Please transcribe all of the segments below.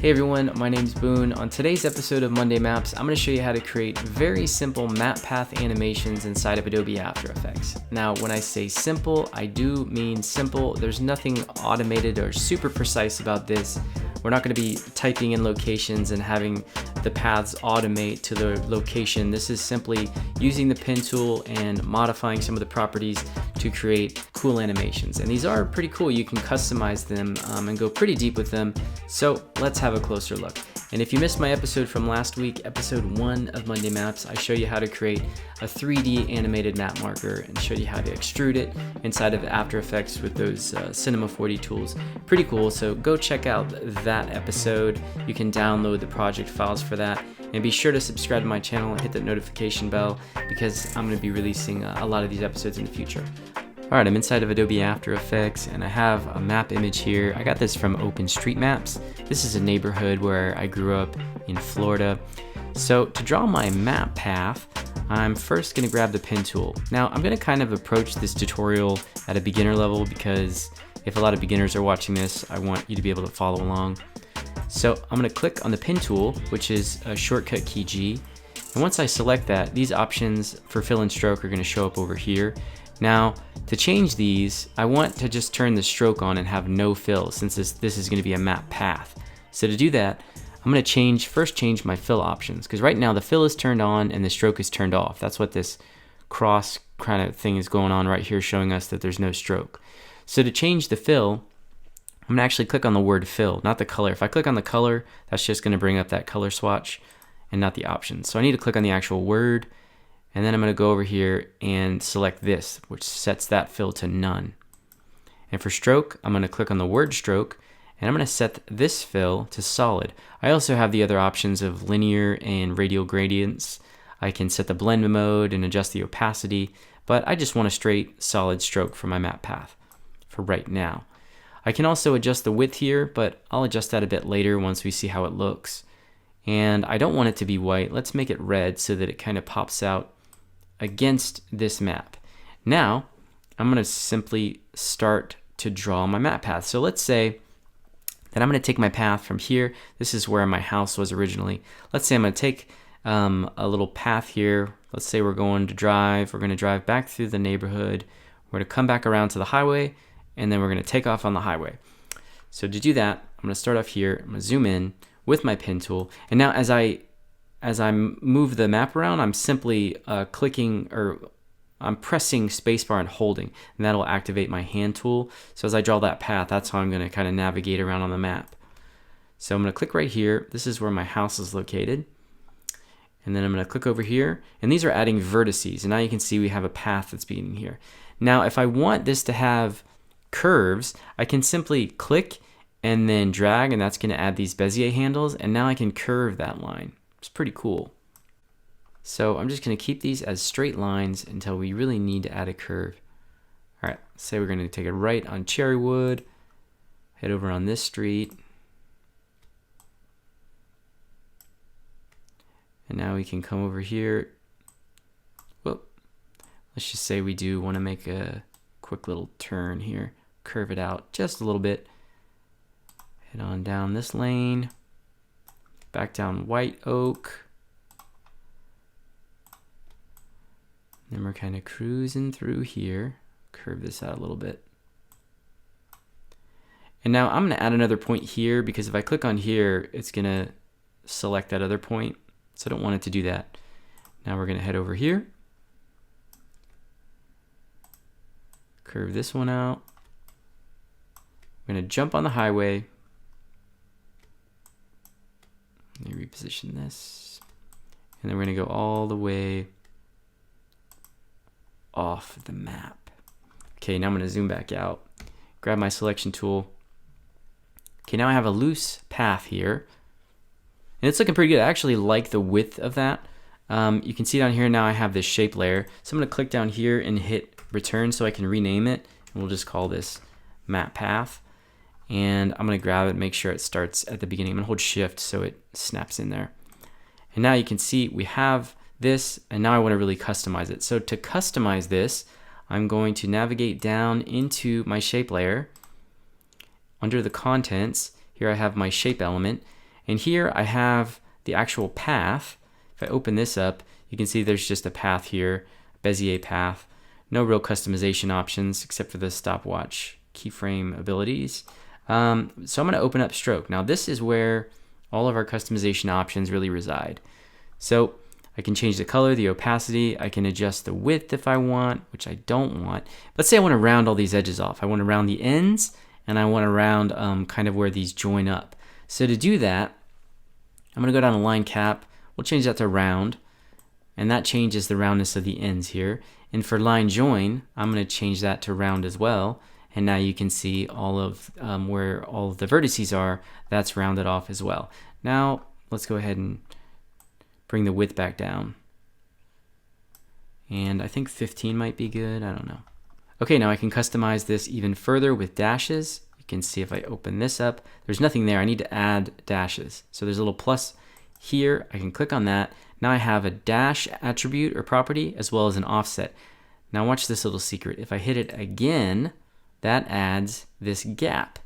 Hey everyone, my name's Boone. On today's episode of Monday Maps, I'm going to show you how to create very simple map path animations inside of Adobe After Effects. Now, when I say simple, I do mean simple. There's nothing automated or super precise about this. We're not going to be typing in locations and having the paths automate to the location. This is simply using the pen tool and modifying some of the properties to create cool animations. And these are pretty cool. You can customize them and go pretty deep with them. So let's have a closer look. And if you missed my episode from last week, episode 1 of Monday Maps, I show you how to create a 3D animated map marker and show you how to extrude it inside of After Effects with those Cinema 4D tools. Pretty cool, so go check out that episode. You can download the project files for that. And be sure to subscribe to my channel and hit the notification bell because I'm going to be releasing a lot of these episodes in the future. Alright, I'm inside of Adobe After Effects and I have a map image here. I got this from OpenStreetMaps. This is a neighborhood where I grew up in Florida. So to draw my map path, I'm first going to grab the pen tool. Now I'm going to kind of approach this tutorial at a beginner level because if a lot of beginners are watching this, I want you to be able to follow along. So I'm going to click on the pen tool, which is a shortcut key G. And once I select that, these options for fill and stroke are going to show up over here. Now, to change these, I want to just turn the stroke on and have no fill since this is going to be a map path. So to do that, I'm going to first change my fill options because right now the fill is turned on and the stroke is turned off. That's what this cross kind of thing is going on right here, showing us that there's no stroke. So to change the fill, I'm going to actually click on the word fill, not the color. If I click on the color, that's just going to bring up that color swatch and not the options. So I need to click on the actual word. And then I'm going to go over here and select this, which sets that fill to none. And for stroke, I'm going to click on the word stroke, and I'm going to set this fill to solid. I also have the other options of linear and radial gradients. I can set the blend mode and adjust the opacity, but I just want a straight solid stroke for my map path for right now. I can also adjust the width here, but I'll adjust that a bit later once we see how it looks. And I don't want it to be white. Let's make it red so that it kind of pops out against this map. Now, I'm going to simply start to draw my map path. So let's say that I'm going to take my path from here. This is where my house was originally. Let's say I'm going to take a little path here. Let's say we're going to drive. We're going to drive back through the neighborhood. We're going to come back around to the highway, and then we're going to take off on the highway. So to do that, I'm going to start off here. I'm going to zoom in with my pen tool. And now as I move the map around, I'm simply clicking, or I'm pressing spacebar and holding, and that'll activate my hand tool. So as I draw that path, that's how I'm going to kind of navigate around on the map. So I'm going to click right here. This is where my house is located. And then I'm going to click over here, and these are adding vertices. And now you can see we have a path that's beginning here. Now, if I want this to have curves, I can simply click and then drag, and that's going to add these Bezier handles. And now I can curve that line. It's pretty cool. So I'm just going to keep these as straight lines until we really need to add a curve. All right, say we're going to take a right on Cherrywood, head over on this street. And now we can come over here. Whoop. Let's just say we do want to make a quick little turn here. Curve it out just a little bit. Head on down this lane. Back down White Oak. Then we're kind of cruising through here. Curve this out a little bit. And now I'm going to add another point here because if I click on here, it's going to select that other point. So I don't want it to do that. Now we're going to head over here. Curve this one out. We're going to jump on the highway. Let me reposition this. And then we're going to go all the way off the map. Okay, now I'm going to zoom back out. Grab my selection tool. Okay, now I have a loose path here. And it's looking pretty good. I actually like the width of that. You can see down here now I have this shape layer. So I'm going to click down here and hit return so I can rename it. And we'll just call this map path. And I'm going to grab it, make sure it starts at the beginning. I'm going to hold shift so it snaps in there. And now you can see we have this, and now I want to really customize it. So to customize this, I'm going to navigate down into my shape layer. Under the contents, here I have my shape element. And here I have the actual path. If I open this up, you can see there's just a path here, Bezier path. No real customization options except for the stopwatch keyframe abilities. So I'm going to open up stroke. Now this is where all of our customization options really reside. So I can change the color, the opacity, I can adjust the width if I want, which I don't want. Let's say I want to round all these edges off. I want to round the ends, and I want to round kind of where these join up. So to do that, I'm going to go down to line cap. We'll change that to round, and that changes the roundness of the ends here. And for line join, I'm going to change that to round as well. And now you can see all of where all of the vertices are, that's rounded off as well. Now let's go ahead and bring the width back down. And I think 15 might be good, I don't know. Okay, now I can customize this even further with dashes. You can see if I open this up, there's nothing there. I need to add dashes. So there's a little plus here. I can click on that. Now I have a dash attribute or property as well as an offset. Now watch this little secret. If I hit it again, that adds this gap.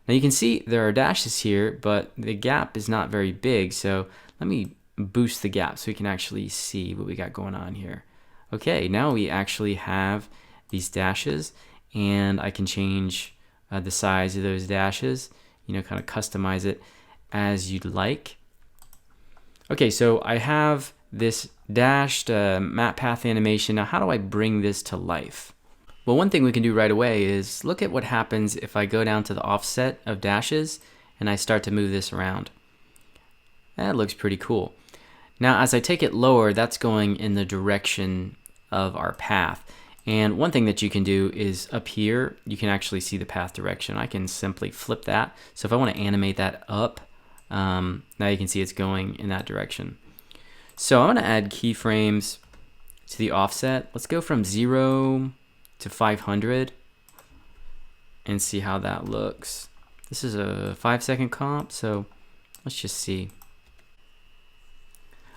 Now you can see there are dashes here, but the gap is not very big. So let me boost the gap so we can actually see what we got going on here. Okay, now we actually have these dashes, and I can change the size of those dashes, you know, kind of customize it as you'd like. Okay, so I have this dashed map path animation. Now how do I bring this to life? Well, one thing we can do right away is look at what happens if I go down to the offset of dashes and I start to move this around. That looks pretty cool. Now as I take it lower, that's going in the direction of our path. And one thing that you can do is up here, you can actually see the path direction. I can simply flip that. So if I want to animate that up, now you can see it's going in that direction. So I'm going to add keyframes to the offset. Let's go from 0 to 500 and see how that looks. This is a 5-second comp, so let's just see.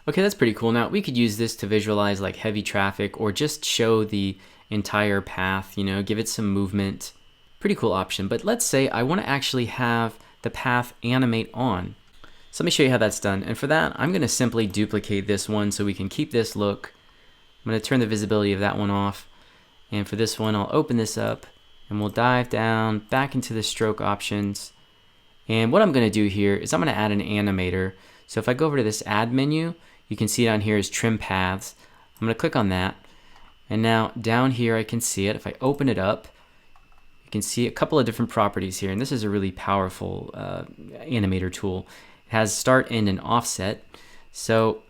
Okay, that's pretty cool. Now we could use this to visualize like heavy traffic or just show the entire path, you know, give it some movement. Pretty cool option. But let's say I want to actually have the path animate on. So let me show you how that's done. And for that, I'm going to simply duplicate this one so we can keep this look. I'm going to turn the visibility of that one off. And for this one, I'll open this up and we'll dive down back into the stroke options. And what I'm going to do here is I'm going to add an animator. So if I go over to this add menu, you can see down here is trim paths. I'm going to click on that. And now down here I can see it. If I open it up, you can see a couple of different properties here. And this is a really powerful animator tool. It has start, end, and offset. So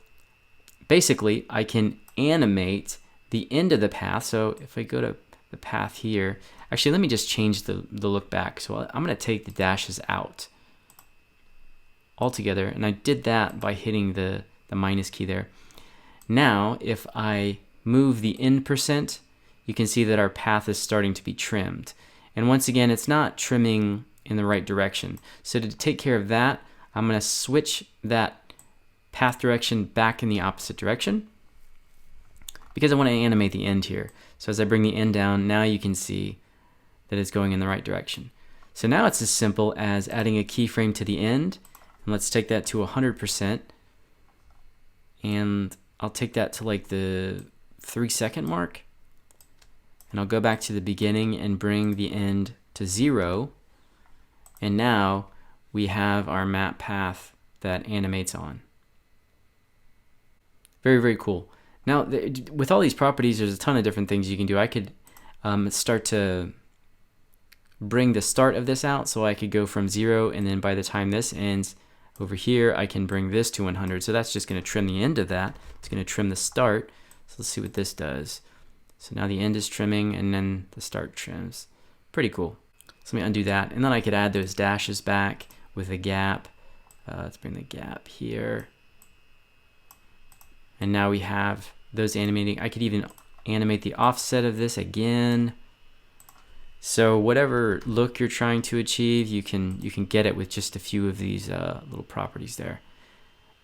basically I can animate the end of the path. So if I go to the path here, actually let me just change the look back. So I'm going to take the dashes out altogether. And I did that by hitting the minus key there. Now if I move the end %, you can see that our path is starting to be trimmed. And once again, it's not trimming in the right direction. So to take care of that, I'm going to switch that path direction back in the opposite direction because I want to animate the end here. So as I bring the end down, now you can see that it's going in the right direction. So now it's as simple as adding a keyframe to the end. And let's take that to 100%. And I'll take that to like the 3-second mark. And I'll go back to the beginning and bring the end to 0. And now we have our map path that animates on. Very, very cool. Now, with all these properties, there's a ton of different things you can do. I could start to bring the start of this out, so I could go from 0, and then by the time this ends, over here, I can bring this to 100. So that's just going to trim the end of that. It's going to trim the start. So let's see what this does. So now the end is trimming, and then the start trims. Pretty cool. So let me undo that. And then I could add those dashes back with a gap. Let's bring the gap here. And now we have those animating. I could even animate the offset of this again. So whatever look you're trying to achieve, you can get it with just a few of these little properties there.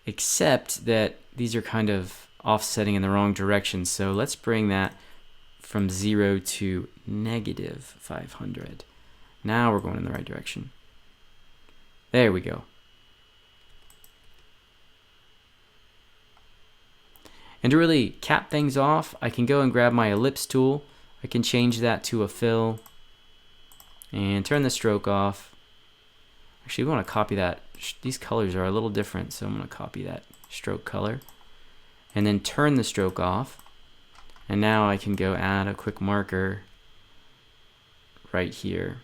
Except that these are kind of offsetting in the wrong direction. So let's bring that from 0 to -500. Now we're going in the right direction. There we go. And to really cap things off, I can go and grab my ellipse tool. I can change that to a fill and turn the stroke off. Actually, we want to copy that. These colors are a little different, so I'm going to copy that stroke color and then turn the stroke off. And now I can go add a quick marker right here.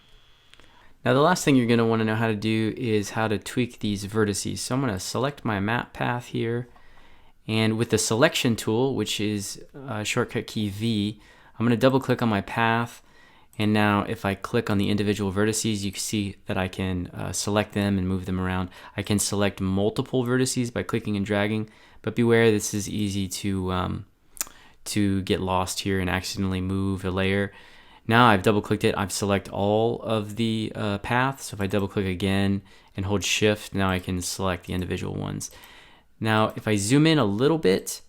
Now the last thing you're going to want to know how to do is how to tweak these vertices. So I'm going to select my map path here, and with the selection tool, which is shortcut key V, I'm going to double click on my path, and now if I click on the individual vertices, you can see that I can select them and move them around. I can select multiple vertices by clicking and dragging, but beware, this is easy to get lost here and accidentally move a layer. Now I've double clicked it, I've selected all of the paths. So if I double click again and hold shift, now I can select the individual ones. Now if I zoom in a little bit,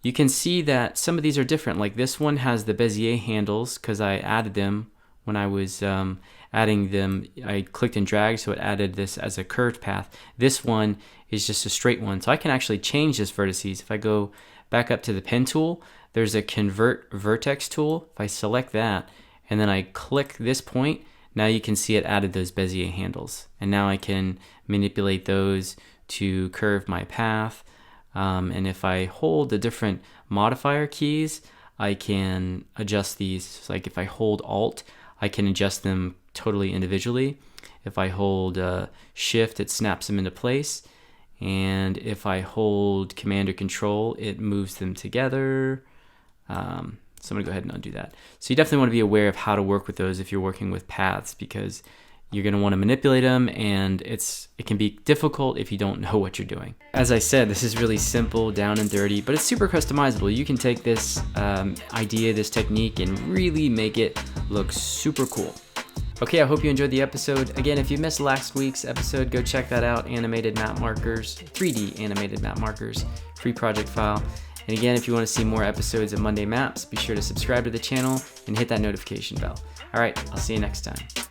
you can see that some of these are different. Like this one has the Bezier handles because I added them when I was adding them. I clicked and dragged, so it added this as a curved path. This one is just a straight one. So I can actually change this vertices. If I go back up to the pen tool, there's a convert vertex tool. If I select that and then I click this point, now you can see it added those Bezier handles. And now I can manipulate those to curve my path. And if I hold the different modifier keys, I can adjust these. So like if I hold Alt, I can adjust them totally individually. If I hold Shift, it snaps them into place. And if I hold Command or Control, it moves them together. So I'm gonna go ahead and undo that. So you definitely want to be aware of how to work with those if you're working with paths, because you're gonna want to manipulate them, and it can be difficult if you don't know what you're doing. As I said, this is really simple, down and dirty, but it's super customizable. You can take this idea, this technique, and really make it look super cool. Okay, I hope you enjoyed the episode. Again, if you missed last week's episode, go check that out. Animated map markers, 3D animated map markers, free project file. And again, if you want to see more episodes of Monday Maps, be sure to subscribe to the channel and hit that notification bell. All right, I'll see you next time.